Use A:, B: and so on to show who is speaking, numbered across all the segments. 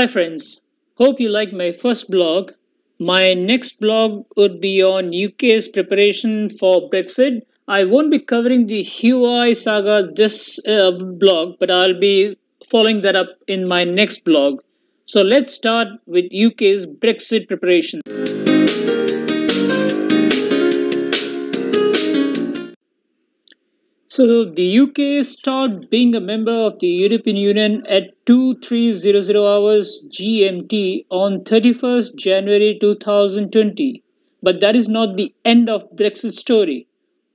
A: friends, hope you liked my first blog. My next blog would be on UK's preparation for Brexit. I won't be covering the Huawei saga this blog, but I'll be following that up in my next blog. So let's start with UK's Brexit preparation. So the UK stopped being a member of the European Union at 2300 hours GMT on 31st January 2020. But that is not the end of Brexit story.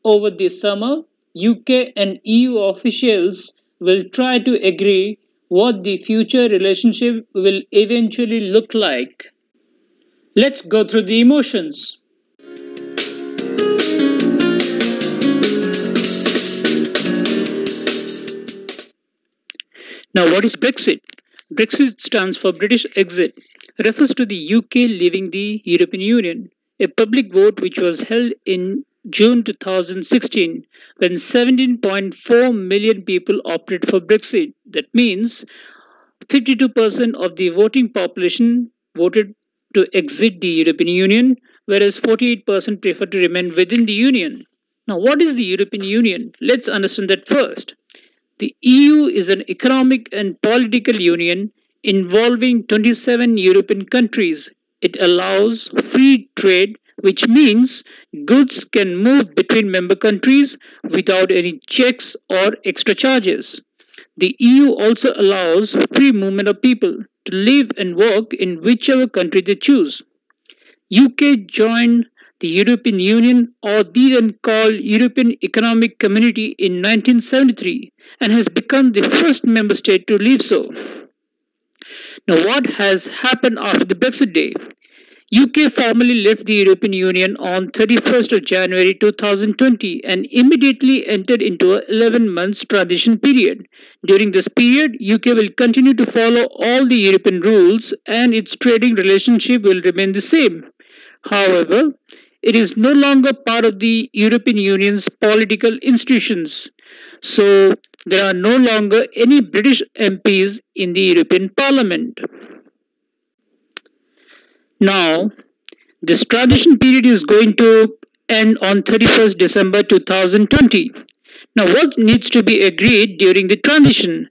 A: Over the summer, UK and EU officials will try to agree what the future relationship will eventually look like. Let's go through the emotions. Now, what is Brexit? Brexit stands for British exit, refers to the UK leaving the European Union. A public vote which was held in June 2016 when 17.4 million people opted for Brexit. That means 52% of the voting population voted to exit the European Union, whereas 48% prefer to remain within the Union. Now, what is the European Union? Let's understand that first. The EU is an economic and political union involving 27 European countries. It allows free trade, which means goods can move between member countries without any checks or extra charges. The EU also allows free movement of people to live and work in whichever country they choose. UK joined the European Union, or the then called European Economic Community, in 1973 and has become the first member state to leave so. Now, what has happened after the Brexit day? UK formally left the European Union on 31st of January 2020 and immediately entered into a 11 months transition period. During this period, UK will continue to follow all the European rules and its trading relationship will remain the same. However, it is no longer part of the European Union's political institutions. So, there are no longer any British MPs in the European Parliament. Now, this transition period is going to end on 31st December 2020. Now, what needs to be agreed during the transition?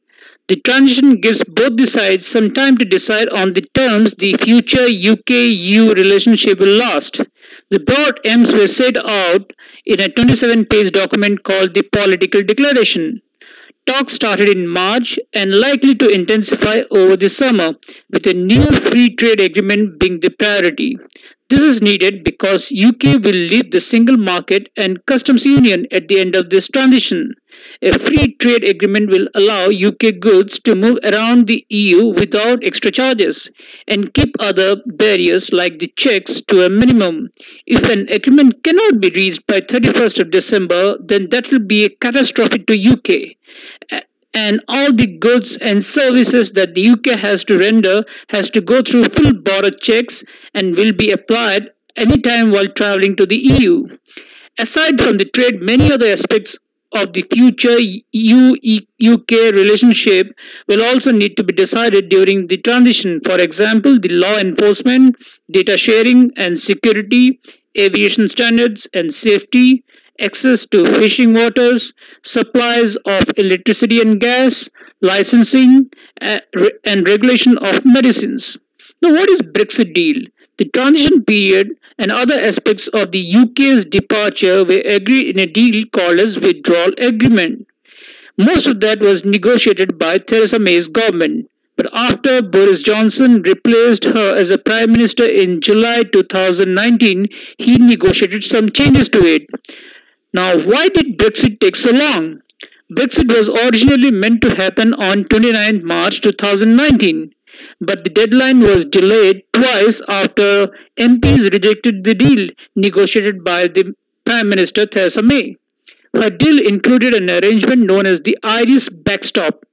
A: The transition gives both the sides some time to decide on the terms the future UK-EU relationship will last. The broad aims were set out in a 27-page document called the Political Declaration. Talks started in March and likely to intensify over the summer, with a new free trade agreement being the priority. This is needed because UK will leave the single market and customs union at the end of this transition. A free trade agreement will allow UK goods to move around the EU without extra charges and keep other barriers like the checks to a minimum. If an agreement cannot be reached by 31st of December, then that will be a catastrophe to UK, and all the goods and services that the UK has to render has to go through full border checks and will be applied anytime while traveling to the EU. Aside from the trade, many other aspects of the future EU-UK relationship will also need to be decided during the transition. For example, the law enforcement, data sharing and security, aviation standards and safety, access to fishing waters, supplies of electricity and gas, licensing, and regulation of medicines. Now, what is Brexit deal? The transition period and other aspects of the UK's departure were agreed in a deal called as Withdrawal Agreement. Most of that was negotiated by Theresa May's government. But after Boris Johnson replaced her as a Prime Minister in July 2019, he negotiated some changes to it. Now, why did Brexit take so long? Brexit was originally meant to happen on 29 March 2019, but the deadline was delayed twice after MPs rejected the deal negotiated by the Prime Minister Theresa May. Her deal included an arrangement known as the Irish backstop.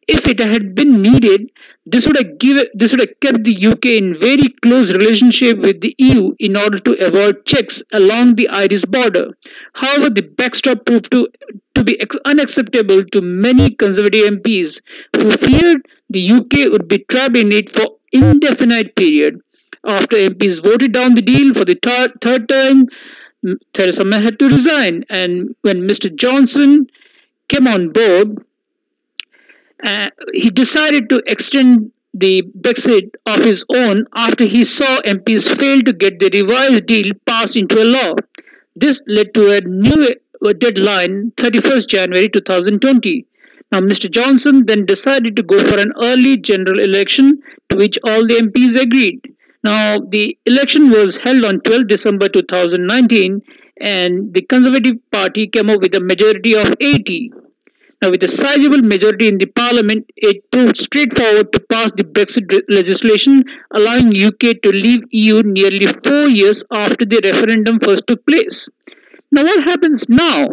A: If it had been needed, this would have kept the UK in very close relationship with the EU in order to avoid checks along the Irish border. However, the backstop proved to be unacceptable to many Conservative MPs who feared the UK would be trapped in it for indefinite period. After MPs voted down the deal for the third time, Theresa May had to resign. And when Mr. Johnson came on board, he decided to extend the Brexit of his own after he saw MPs fail to get the revised deal passed into a law. This led to a new deadline, 31st January 2020. Now, Mr. Johnson then decided to go for an early general election to which all the MPs agreed. Now, the election was held on 12 December 2019, and the Conservative Party came up with a majority of 80. Now, with a sizable majority in the parliament, it proved straightforward to pass the Brexit legislation, allowing UK to leave EU nearly 4 years after the referendum first took place. Now, what happens now?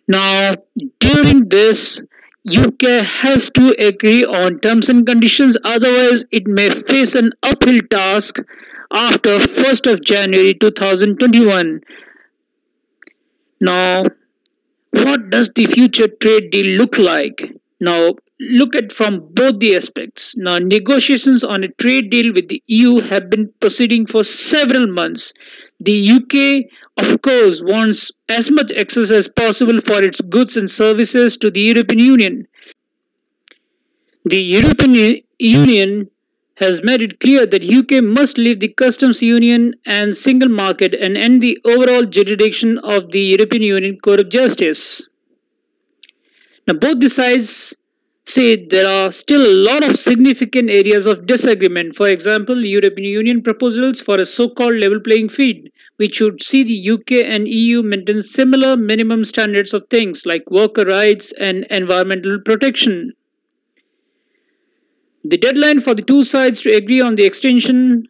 A: Now, during this, UK has to agree on terms and conditions, otherwise, it may face an uphill task after 1st of January 2021. Now, what does the future trade deal look like? Now, look at from both the aspects. Now, negotiations on a trade deal with the EU have been proceeding for several months. The UK, of course, wants as much access as possible for its goods and services to the European Union. The European Union has made it clear that UK must leave the customs union and single market and end the overall jurisdiction of the European Union Court of Justice. Now, both the sides say there are still a lot of significant areas of disagreement. For example, European Union proposals for a so-called level playing field, which should see the UK and EU maintain similar minimum standards of things like worker rights and environmental protection. The deadline for the two sides to agree on the extension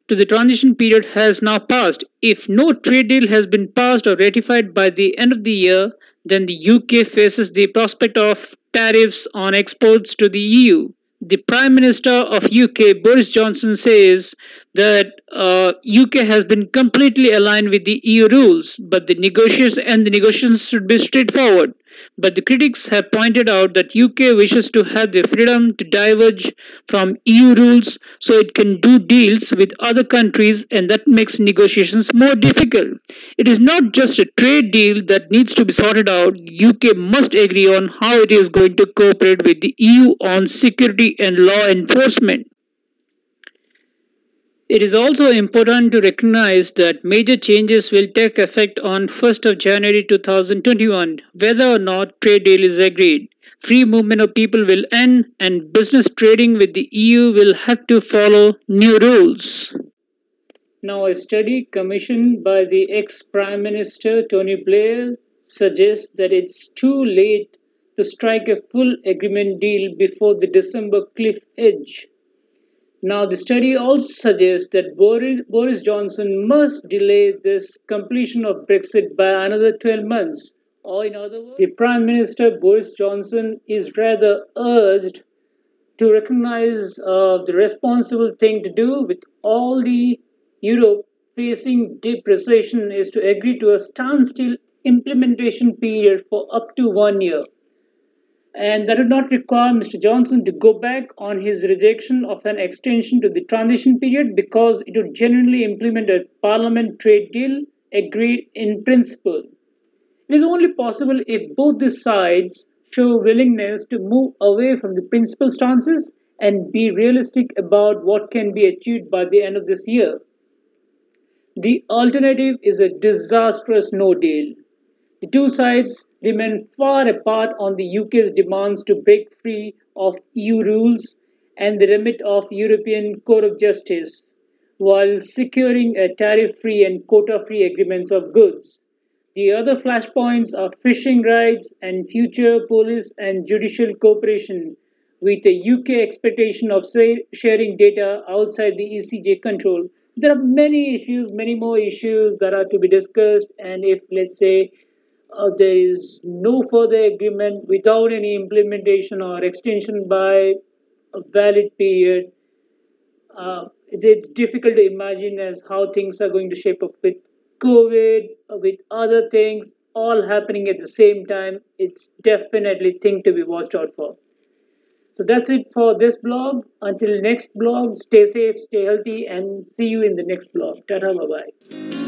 A: to the transition period has now passed. If no trade deal has been passed or ratified by the end of the year, then the UK faces the prospect of tariffs on exports to the EU. The Prime Minister of UK, Boris Johnson, says that UK has been completely aligned with the EU rules, but the negotiations should be straightforward. But the critics have pointed out that UK wishes to have the freedom to diverge from EU rules so it can do deals with other countries, and that makes negotiations more difficult. It is not just a trade deal that needs to be sorted out. UK must agree on how it is going to cooperate with the EU on security and law enforcement. It is also important to recognize that major changes will take effect on 1st of January 2021, whether or not trade deal is agreed. Free movement of people will end and business trading with the EU will have to follow new rules. Now, a study commissioned by the ex-Prime Minister Tony Blair suggests that it's too late to strike a full agreement deal before the December cliff edge. Now, the study also suggests that Boris Johnson must delay this completion of Brexit by another 12 months. Or, in other words, the Prime Minister Boris Johnson is rather urged to recognize the responsible thing to do with all the Europe facing deep recession is to agree to a standstill implementation period for up to 1 year. And that would not require Mr. Johnson to go back on his rejection of an extension to the transition period because it would genuinely implement a parliament trade deal agreed in principle. It is only possible if both the sides show willingness to move away from the principal stances and be realistic about what can be achieved by the end of this year. The alternative is a disastrous no deal. The two sides remain far apart on the UK's demands to break free of EU rules and the remit of European Court of Justice, while securing a tariff-free and quota-free agreements of goods. The other flashpoints are fishing rights and future police and judicial cooperation, with a UK expectation of sharing data outside the ECJ control. There are many issues, many more issues that are to be discussed, and if, let's say, there is no further agreement without any implementation or extension by a valid period, it's difficult to imagine as how things are going to shape up with COVID, with other things all happening at the same time. It's definitely thing to be watched out for. So that's it for this blog. Until next blog, stay safe, stay healthy, and see you in the next blog. Tata, bye bye.